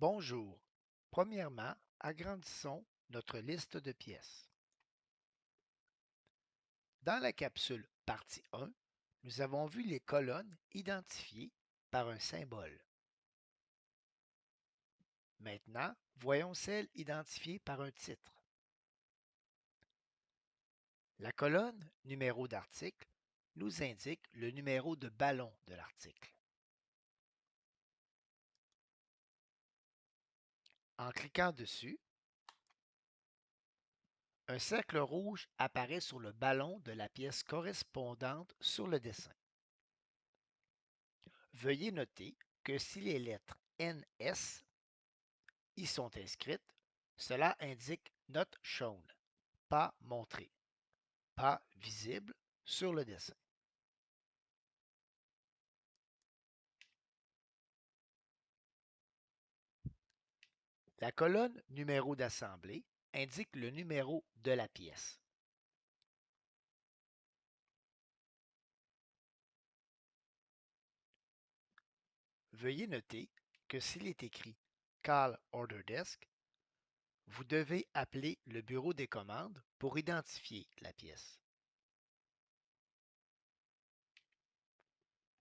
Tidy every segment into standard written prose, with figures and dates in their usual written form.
Bonjour. Premièrement, agrandissons notre liste de pièces. Dans la capsule partie 1, nous avons vu les colonnes identifiées par un symbole. Maintenant, voyons celles identifiées par un titre. La colonne numéro d'article nous indique le numéro de ballon de l'article. En cliquant dessus, un cercle rouge apparaît sur le ballon de la pièce correspondante sur le dessin. Veuillez noter que si les lettres NS y sont inscrites, cela indique Not shown, pas montré, pas visible sur le dessin. La colonne numéro d'assemblée indique le numéro de la pièce. Veuillez noter que s'il est écrit Call Order Desk, vous devez appeler le bureau des commandes pour identifier la pièce.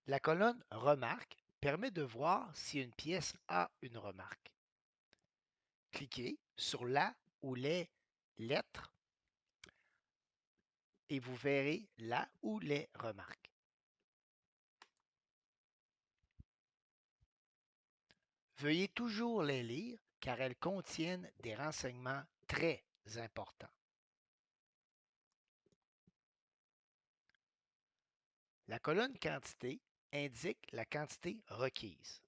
La colonne Remarque permet de voir si une pièce a une remarque. Cliquez sur la ou les lettres et vous verrez la ou les remarques. Veuillez toujours les lire car elles contiennent des renseignements très importants. La colonne Quantité indique la quantité requise.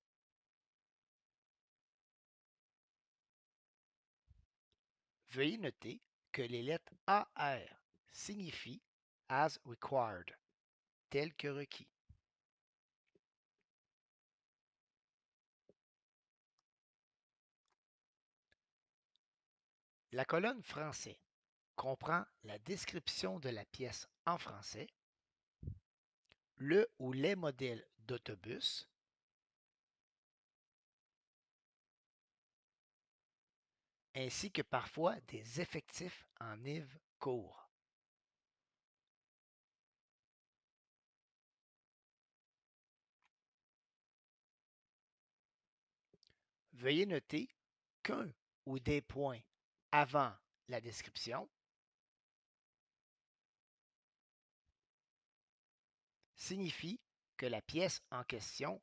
Veuillez noter que les lettres AR signifient As Required, tel que requis. La colonne Français comprend la description de la pièce en français, le ou les modèles d'autobus, ainsi que parfois des effectifs en nive court. Veuillez noter qu'un ou des points avant la description signifie que la pièce en question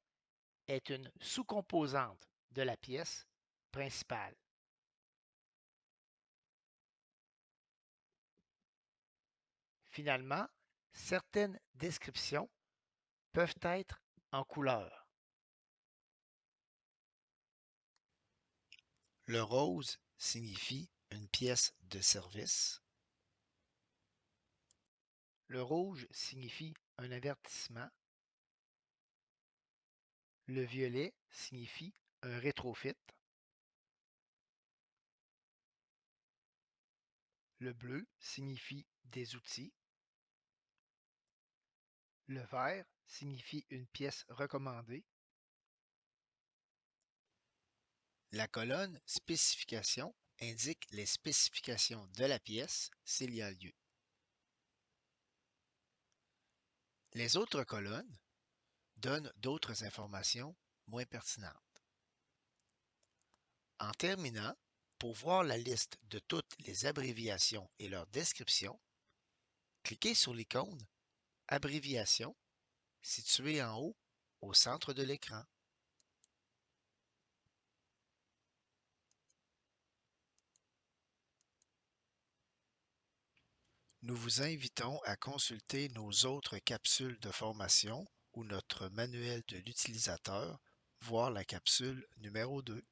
est une sous-composante de la pièce principale. Finalement, certaines descriptions peuvent être en couleur. Le rose signifie une pièce de service. Le rouge signifie un avertissement. Le violet signifie un rétrofit. Le bleu signifie des outils. Le vert signifie une pièce recommandée. La colonne Spécifications indique les spécifications de la pièce s'il y a lieu. Les autres colonnes donnent d'autres informations moins pertinentes. En terminant, pour voir la liste de toutes les abréviations et leur description, cliquez sur l'icône Abréviation située en haut au centre de l'écran. Nous vous invitons à consulter nos autres capsules de formation ou notre manuel de l'utilisateur, voire la capsule numéro 2.